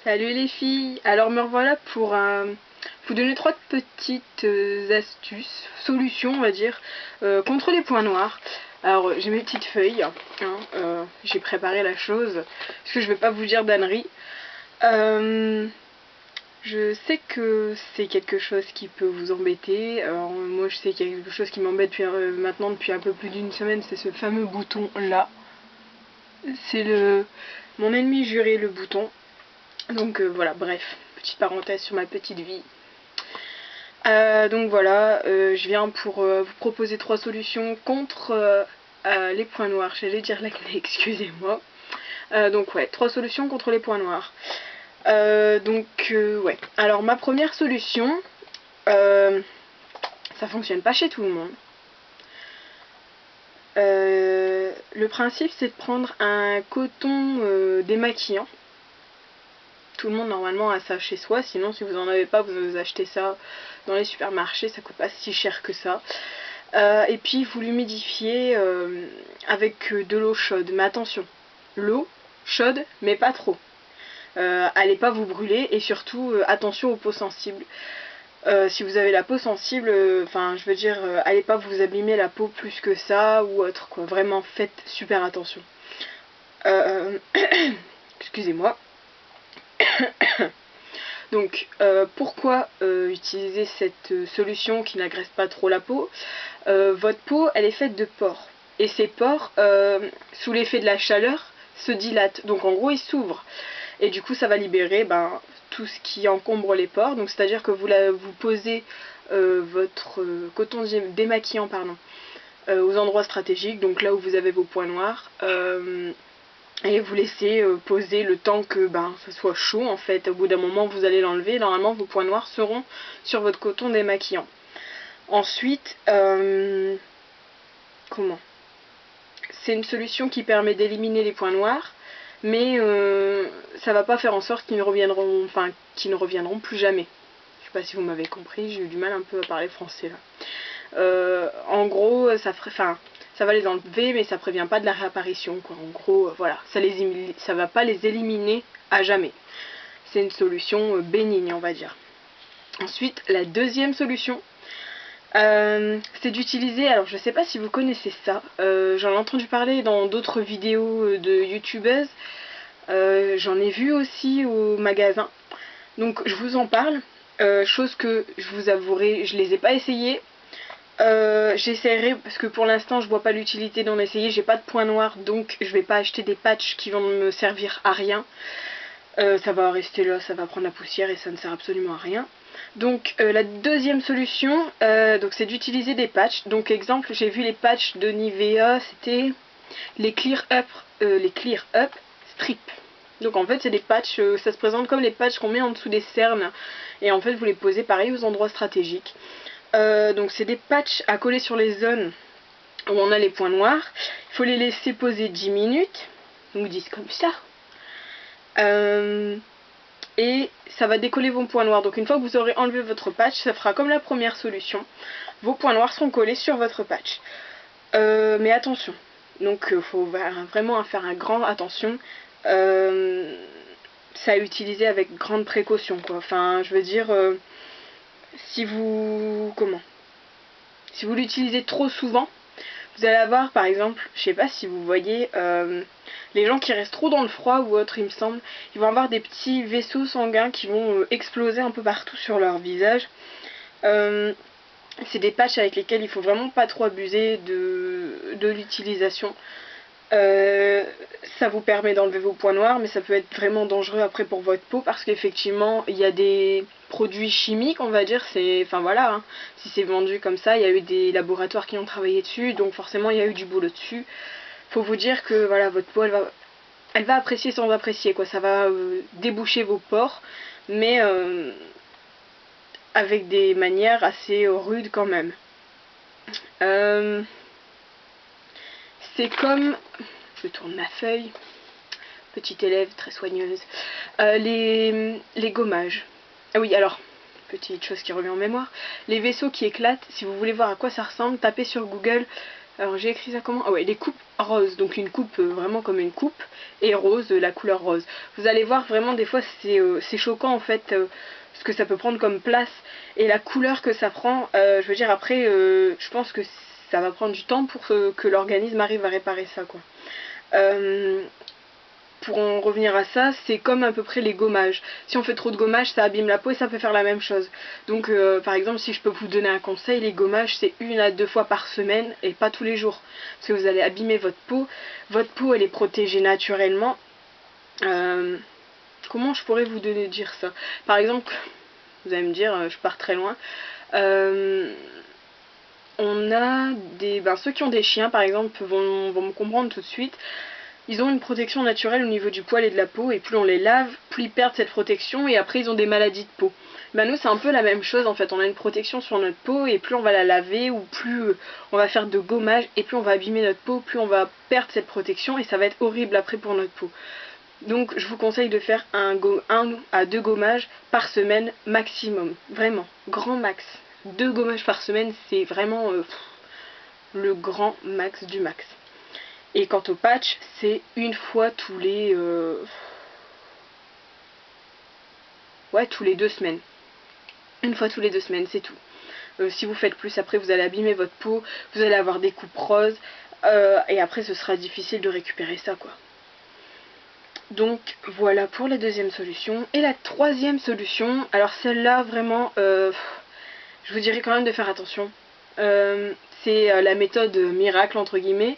Salut les filles, alors me revoilà pour vous donner trois petites astuces, solutions on va dire, contre les points noirs. Alors j'ai mes petites feuilles, j'ai préparé la chose, parce que je vais pas vous dire d'âneries. Je sais que c'est quelque chose qui peut vous embêter. Alors, moi je sais qu'il y a quelque chose qui m'embête maintenant depuis un peu plus d'une semaine, c'est ce fameux bouton là. C'est mon ennemi juré, le bouton. Donc voilà, bref, petite parenthèse sur ma petite vie. Donc voilà, je viens pour vous proposer trois solutions contre les points noirs. J'allais dire l'acné, excusez-moi. Donc ouais, trois solutions contre les points noirs. Ouais. Alors ma première solution, ça fonctionne pas chez tout le monde. Le principe c'est de prendre un coton démaquillant. Tout le monde normalement a ça chez soi, sinon si vous en avez pas, vous achetez ça dans les supermarchés, ça coûte pas si cher que ça. Et puis vous l'humidifiez avec de l'eau chaude, mais attention, l'eau chaude mais pas trop. Allez pas vous brûler et surtout attention aux peaux sensibles. Si vous avez la peau sensible, je veux dire, allez pas vous abîmer la peau plus que ça ou autre quoi. Vraiment faites super attention. Excusez-moi. Donc pourquoi utiliser cette solution qui n'agresse pas trop la peau? Votre peau elle est faite de pores et ces pores sous l'effet de la chaleur se dilatent, donc en gros ils s'ouvrent et du coup ça va libérer tout ce qui encombre les pores. Donc c'est à dire que vous posez votre coton démaquillant aux endroits stratégiques, donc là où vous avez vos points noirs, et vous laissez poser le temps que ça soit chaud en fait. Au bout d'un moment vous allez l'enlever, normalement vos points noirs seront sur votre coton démaquillant. Ensuite, c'est une solution qui permet d'éliminer les points noirs, mais ça va pas faire en sorte qu'ils ne reviendront plus jamais. Je sais pas si vous m'avez compris, j'ai eu du mal un peu à parler français là. En gros, ça va les enlever, mais ça prévient pas de la réapparition, quoi. En gros, voilà, ça va pas les éliminer à jamais. C'est une solution bénigne, on va dire. Ensuite, la deuxième solution, c'est d'utiliser, alors je sais pas si vous connaissez ça, j'en ai entendu parler dans d'autres vidéos de youtubeuses, j'en ai vu aussi au magasin, donc je vous en parle, chose que je vous avouerai, je les ai pas essayées. J'essaierai parce que pour l'instant je vois pas l'utilité d'en essayer, j'ai pas de points noirs donc je vais pas acheter des patchs qui vont me servir à rien. Ça va rester là, ça va prendre la poussière et ça ne sert absolument à rien. Donc la deuxième solution, c'est d'utiliser des patchs. Donc exemple, j'ai vu les patchs de Nivea, c'était les Clear Up Strip. Donc en fait c'est des patchs, ça se présente comme les patchs qu'on met en dessous des cernes et en fait vous les posez pareil aux endroits stratégiques. Donc c'est des patchs à coller sur les zones où on a les points noirs. Il faut les laisser poser 10 minutes, donc 10 comme ça. Et ça va décoller vos points noirs. Donc une fois que vous aurez enlevé votre patch, ça fera comme la première solution. Vos points noirs seront collés sur votre patch. Mais attention, donc faut vraiment faire un grand attention. Ça à utiliser avec grande précaution quoi. Enfin je veux dire, si vous l'utilisez trop souvent, vous allez avoir par exemple, je sais pas si vous voyez, les gens qui restent trop dans le froid ou autre, il me semble, ils vont avoir des petits vaisseaux sanguins qui vont exploser un peu partout sur leur visage. C'est des patchs avec lesquels il faut vraiment pas trop abuser de l'utilisation. Ça vous permet d'enlever vos points noirs, mais ça peut être vraiment dangereux après pour votre peau parce qu'effectivement il y a des produits chimiques, on va dire, si c'est vendu comme ça, il y a eu des laboratoires qui ont travaillé dessus, donc forcément il y a eu du boulot dessus. Faut vous dire que voilà, votre peau elle va apprécier sans apprécier quoi, ça va déboucher vos pores, mais avec des manières assez rudes quand même. C'est comme, je tourne ma feuille, petite élève très soigneuse, les gommages. Ah oui, alors, petite chose qui revient en mémoire, les vaisseaux qui éclatent, si vous voulez voir à quoi ça ressemble, tapez sur Google Alors j'ai écrit ça comment? Ah ouais, les coupes roses, donc une coupe vraiment comme une coupe, et rose, la couleur rose. Vous allez voir vraiment des fois c'est choquant en fait, ce que ça peut prendre comme place, et la couleur que ça prend, je veux dire après, je pense que ça va prendre du temps pour que l'organisme arrive à réparer ça quoi. Pour en revenir à ça, c'est comme à peu près les gommages. Si on fait trop de gommage, ça abîme la peau et ça peut faire la même chose. Donc par exemple, si je peux vous donner un conseil, les gommages c'est 1 à 2 fois par semaine et pas tous les jours. Parce que vous allez abîmer votre peau. Votre peau elle est protégée naturellement. Comment je pourrais vous dire ça? Par exemple, vous allez me dire, je pars très loin. On a des... ceux qui ont des chiens par exemple vont me comprendre tout de suite. Ils ont une protection naturelle au niveau du poil et de la peau, et plus on les lave, plus ils perdent cette protection, et après ils ont des maladies de peau. Nous c'est un peu la même chose en fait, on a une protection sur notre peau, et plus on va la laver, ou plus on va faire de gommage, et plus on va abîmer notre peau, plus on va perdre cette protection, et ça va être horrible après pour notre peau. Donc je vous conseille de faire 1 à 2 gommages par semaine maximum, vraiment, grand max. 2 gommages par semaine c'est vraiment le grand max du max. Et quant au patch, c'est une fois tous les... tous les 2 semaines. Une fois tous les 2 semaines, c'est tout. Si vous faites plus, après vous allez abîmer votre peau, vous allez avoir des coupes roses, et après ce sera difficile de récupérer ça, quoi. Donc voilà pour la deuxième solution. Et la troisième solution, alors celle-là vraiment, je vous dirais quand même de faire attention. C'est la méthode miracle entre guillemets.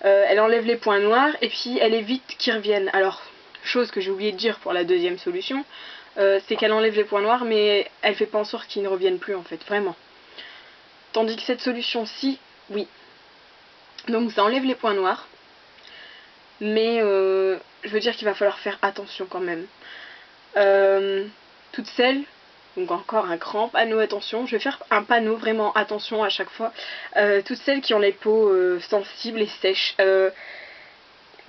Elle enlève les points noirs et puis elle évite qu'ils reviennent. Alors, chose que j'ai oublié de dire pour la deuxième solution, c'est qu'elle enlève les points noirs mais elle fait pas en sorte qu'ils ne reviennent plus en fait, vraiment. Tandis que cette solution-ci, oui. Donc ça enlève les points noirs, mais je veux dire qu'il va falloir faire attention quand même. Toutes celles, donc encore un grand panneau attention, je vais faire un panneau vraiment attention à chaque fois. Toutes celles qui ont les peaux sensibles et sèches,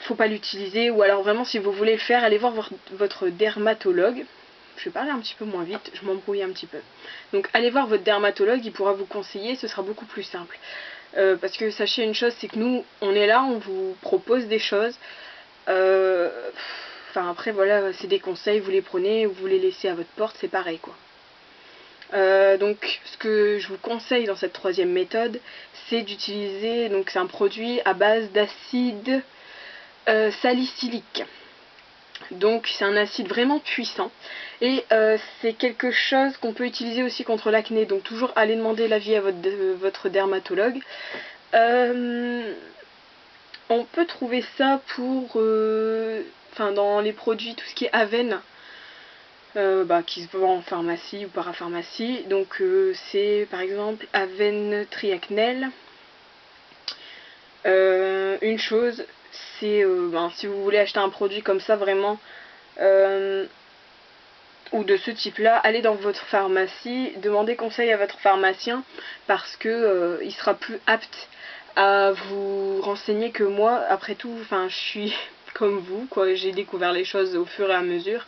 faut pas l'utiliser, ou alors vraiment si vous voulez le faire, allez voir votre dermatologue. Je vais parler un petit peu moins vite, je m'embrouille un petit peu. Donc allez voir votre dermatologue, il pourra vous conseiller, ce sera beaucoup plus simple. Parce que sachez une chose, c'est que nous, on est là, on vous propose des choses. Enfin après voilà, c'est des conseils, vous les prenez ou vous les laissez à votre porte, c'est pareil quoi. Donc ce que je vous conseille dans cette troisième méthode, c'est d'utiliser, donc c'est un produit à base d'acide salicylique. Donc c'est un acide vraiment puissant et c'est quelque chose qu'on peut utiliser aussi contre l'acné, donc toujours allez demander l'avis à votre dermatologue. On peut trouver ça pour dans les produits, tout ce qui est Aven, qui se vend en pharmacie ou parapharmacie. Donc c'est par exemple Aven Triacnel. Une chose, c'est si vous voulez acheter un produit comme ça vraiment ou de ce type là, allez dans votre pharmacie, demandez conseil à votre pharmacien parce que il sera plus apte à vous renseigner que moi. Après tout, je suis comme vous quoi, j'ai découvert les choses au fur et à mesure.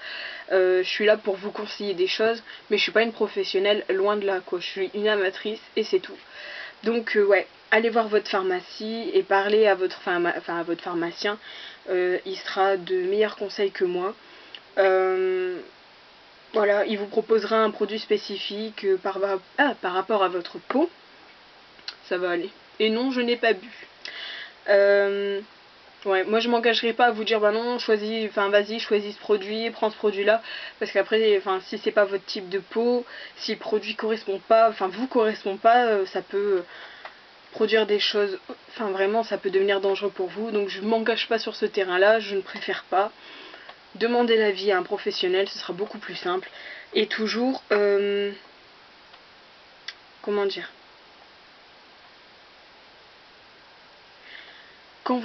Je suis là pour vous conseiller des choses, mais je suis pas une professionnelle, loin de là quoi, je suis une amatrice et c'est tout. Donc ouais, allez voir votre pharmacie et parlez à votre pharmacien, il sera de meilleurs conseils que moi. Voilà, il vous proposera un produit spécifique par rapport à votre peau. Ça va aller. Et non, je n'ai pas bu. Ouais, moi je m'engagerai pas à vous dire bah non, vas-y, choisis ce produit, prends ce produit là, parce qu'après, si c'est pas votre type de peau, si le produit correspond pas, vous correspond pas, ça peut produire des choses, vraiment ça peut devenir dangereux pour vous, donc je m'engage pas sur ce terrain là, je ne préfère pas. Demandez l'avis à un professionnel, ce sera beaucoup plus simple, et toujours, comment dire, quand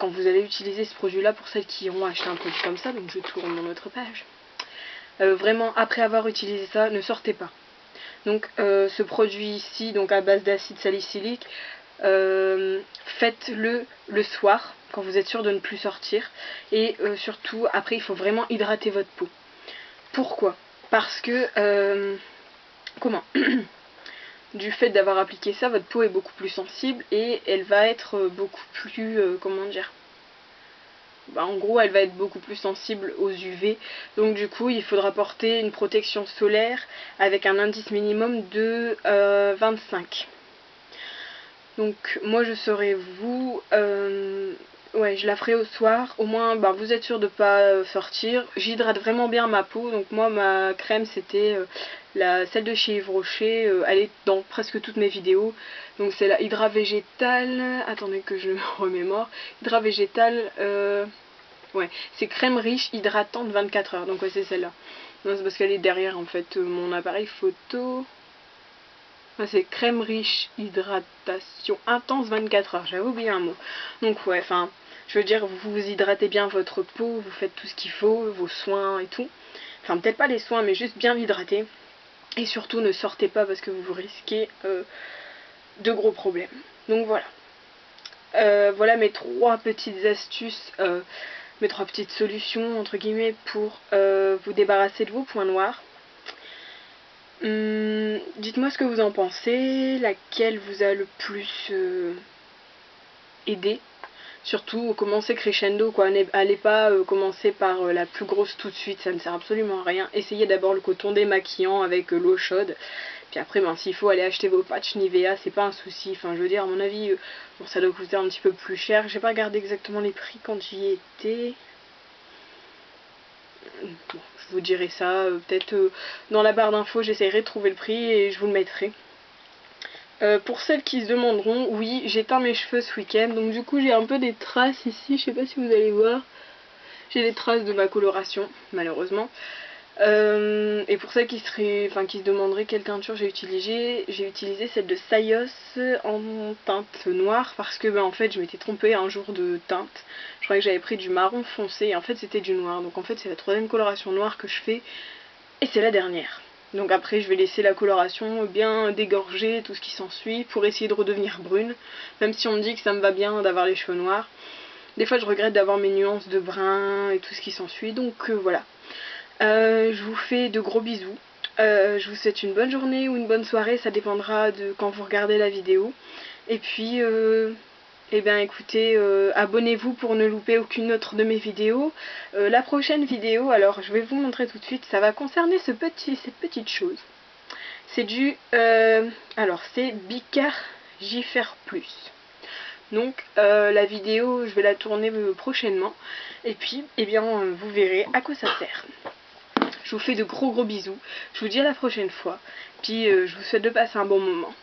vous allez utiliser ce produit là, pour celles qui auront acheté un produit comme ça, donc je tourne mon autre page, vraiment après avoir utilisé ça, ne sortez pas. Donc ce produit ici, donc à base d'acide salicylique, faites-le le soir quand vous êtes sûr de ne plus sortir, et surtout après il faut vraiment hydrater votre peau. Pourquoi? Parce que du fait d'avoir appliqué ça, votre peau est beaucoup plus sensible et elle va être beaucoup plus, comment dire, en gros elle va être beaucoup plus sensible aux UV. Donc du coup il faudra porter une protection solaire avec un indice minimum de 25. Donc moi je serai vous, ouais, je la ferai au soir, au moins vous êtes sûr de pas sortir. J'hydrate vraiment bien ma peau, donc moi ma crème c'était celle de chez Yves Rocher, elle est dans presque toutes mes vidéos. Donc c'est la Hydra Végétale, attendez que je me remémore, Hydra Végétale, ouais, c'est crème riche hydratante 24 heures, donc ouais c'est celle-là. Non c'est parce qu'elle est derrière en fait mon appareil photo. C'est crème riche hydratation intense 24 heures, j'avais oublié un mot. Donc ouais, enfin, je veux dire, vous hydratez bien votre peau, vous faites tout ce qu'il faut, vos soins et tout. Enfin, peut-être pas les soins, mais juste bien l'hydrater. Et surtout, ne sortez pas parce que vous risquez de gros problèmes. Donc voilà. Voilà mes 3 petites astuces, mes 3 petites solutions, entre guillemets, pour vous débarrasser de vos points noirs. Dites-moi ce que vous en pensez, laquelle vous a le plus aidé. Surtout commencez crescendo quoi, allez pas commencer par la plus grosse tout de suite, ça ne sert absolument à rien. Essayez d'abord le coton démaquillant avec l'eau chaude, puis après s'il faut aller acheter vos patchs Nivea, c'est pas un souci. Enfin je veux dire à mon avis, bon, ça doit coûter un petit peu plus cher, j'ai pas regardé exactement les prix quand j'y étais. Bon, je vous dirai ça, peut-être dans la barre d'infos j'essaierai de trouver le prix et je vous le mettrai. Pour celles qui se demanderont, oui, j'ai teint mes cheveux ce week-end, donc du coup j'ai un peu des traces ici, je sais pas si vous allez voir. J'ai des traces de ma coloration, malheureusement. Et pour celles qui se demanderaient quelle teinture j'ai utilisé celle de Sayos en teinte noire, parce que en fait je m'étais trompée un jour de teinte. Je croyais que j'avais pris du marron foncé et en fait c'était du noir. Donc en fait c'est la 3e coloration noire que je fais et c'est la dernière. Donc après je vais laisser la coloration bien dégorger, tout ce qui s'ensuit, pour essayer de redevenir brune. Même si on me dit que ça me va bien d'avoir les cheveux noirs. Des fois je regrette d'avoir mes nuances de brun et tout ce qui s'ensuit. Donc voilà. Je vous fais de gros bisous. Je vous souhaite une bonne journée ou une bonne soirée. Ça dépendra de quand vous regardez la vidéo. Et puis eh bien écoutez, abonnez-vous pour ne louper aucune autre de mes vidéos. La prochaine vidéo, alors je vais vous montrer tout de suite, ça va concerner cette petite chose. C'est du... alors c'est Bicargifère Plus. Donc la vidéo, je vais la tourner prochainement. Et puis, eh bien, vous verrez à quoi ça sert. Je vous fais de gros bisous. Je vous dis à la prochaine fois. Puis je vous souhaite de passer un bon moment.